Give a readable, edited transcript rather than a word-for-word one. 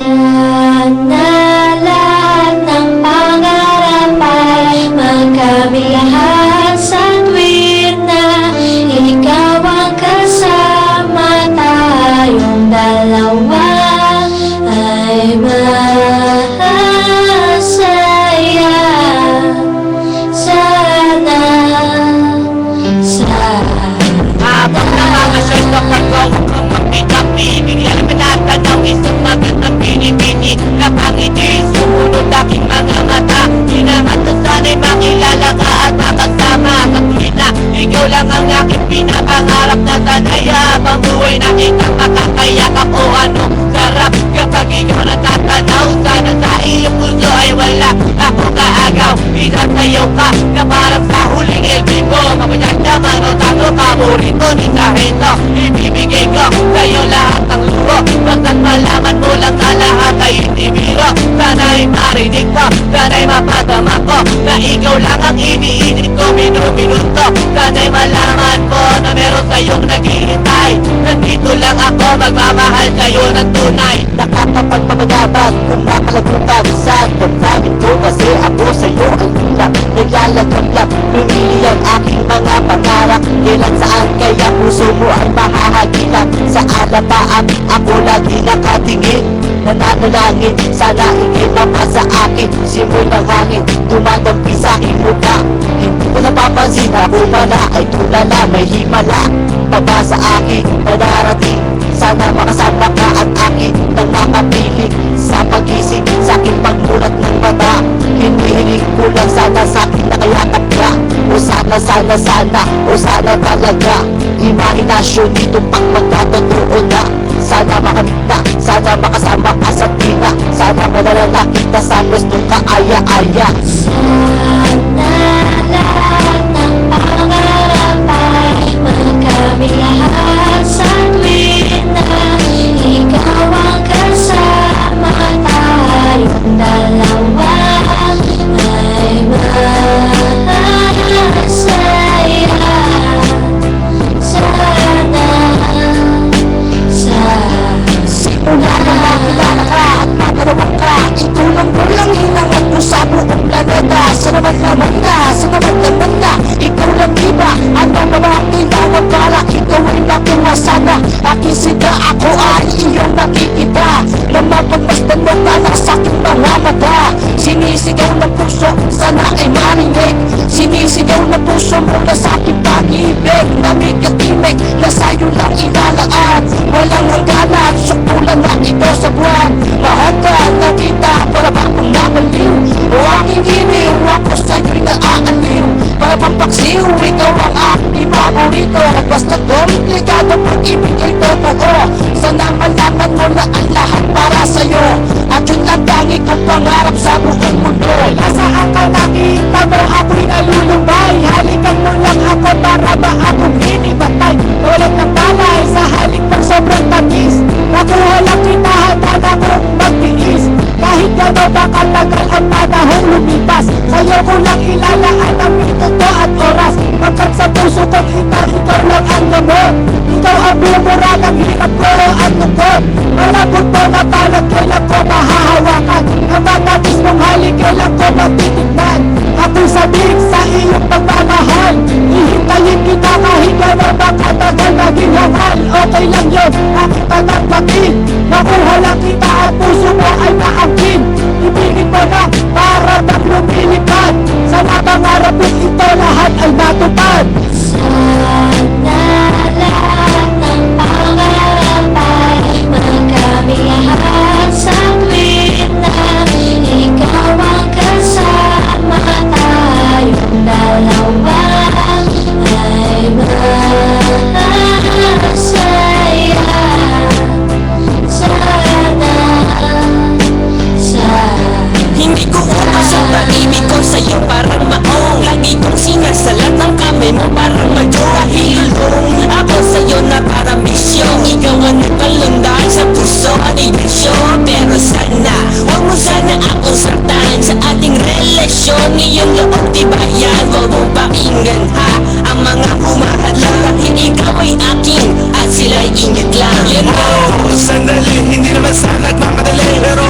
Sana lahat ng pangarap ay magkabiyahan sa tuwid na ikaw ang kasama, tayong dalawa ay masaya. Sana Habang namamasyal sa pagkawag kang magpitapin, bigyan pinatanaw isang magandang pinipini na pangiti, sumunod aking mga mata. Hinamata sana'y makilala ka at makasama ka na ikaw lang ang aking pinapangarap na sanay. Habang buhay nakitang makakayak ako, anong sarap kapag ikaw natatanaw. Sana sa iyong puso ay wala ako kaagaw. Isasayaw ka na parang sa huling elbin mo. Mapagdagdaman o tago, paborito ni Sarento. Ibibigay ko sa'yo lahat ng luho, basta't malaman mo lang na lahat ay hindi biro. Sana'y marinig ko, sana'y mapadama ko na ikaw lang ang iniinit ko minuto. Sana'y malaman mo na meron sa'yong naghihintay. Nandito lang ako, magmamahal sa'yo ng tunay. Nakakapagpapagabas kung nakalagutan sa pagkamin ko, kasi ako sa'yo ang hilap. Naglalagap-lap, lumili ang aking mga pangarap. Kailan saan kaya puso mo ay mahahagilap? Sa alapaan ako lagi nakatingin, nananalangin sana ikay mapasa akin. Simoy ng hangin, dumadampi sa aking mukha. Hindi ko napapansin ako pala ay tulala, may himala paba sa akin na darating. Sana makasama ka at akin nang makapiling sa pagising, sa aking pagmulat ng mata. Hinihiling ko lang sana sa akin nakayakap ka. O sana, o sana talaga. Imahinasyon dito pag magkatotoo na. Sana makamit na, sana makasama ka sa tina. Sana madalala kita sa gustong kaaya-aya. Sana lahat ng pangarap ay magkabiyahan sa tuwid na ikaw ang kasama, tayong dalawa ay masaya. Una na makilala ka at magalawang ka. Itulang mo lang hinangat mo sa buong planeta. Sa naman na ikaw lang diba? Ano naman kailangan para ikaw ay nakuha sana? Aking sida, ako ay iyong nakikita. Na mapagmasdan mo ka na sa aking mga mata. Sinisigaw ng puso, sana ay marinig. Sinisigaw ng puso mo na sa aking pag-ibig. Na may katimig na sa'yo lang ilalaan. Walang hangganan, suktulan na ito sa buwan. Lahat ka nakita, para ba akong namaliw? O aking iniw, ako sa'yo'y naaaliw. Para bang paksiw, ikaw ang aking paborito. Basta komplikado pag-ibig ay totoo. Sana malaman mo na ang lahat para sa'yo. At yun ang tangi kong pangarap sa buong mundo. Nasaan ka nakita mo ako'y nalulubay? Halikan mo lang ako para ba akong hinibatay? Ulit ng balay sa halik ng sobrang tamis. Nakuha lang kita, handa na kong magtiis. Kahit gano'n ba katagal ang panahong lumipas, sa'yo ko lang ilalaan ang minuto at oras. Pagkat sa puso ko kita, ikaw lang ang gamot. Ikaw ang bumura ng hirap ko at lungkot. Malabot mo na palag, kailan ko mahahawakan. Ang mga mismong halik, kailan ko matitignan. Ako'y sabik sa iyong pagmamahal. Ihintayin kita kahit gano'n ba katagal naging hangal. Okay lang yun, aking tatagpatin. Nakuha lang kita at puso mo ay naangkin. Ibigin mo na para bang lumilipad. Sana pangarap mo ito lahat ay matupad. Sana lahat ng pangarap ay magkabiyahan sa tuwid na ikaw ang kasama, tayong dalawa ay masaya. Hindi ko upas ang pag-ibig ko sa'yo parang maong. Lagi kong sinasalat ng kamay mo parang magdahilong. Ako sa'yo na parang bisyong. Ikaw ang nagpalundang sa puso at ibisyon. Pero sana, huwag mo sana akong saktan sa ating relasyon. Iyong loob tibayan, huwag mo pakinggan ha ang mga humahatlang. Dahil ikaw ay akin at sila sila'y ingit lang. You know, Sandali, hindi naman sana nagmamadali Pero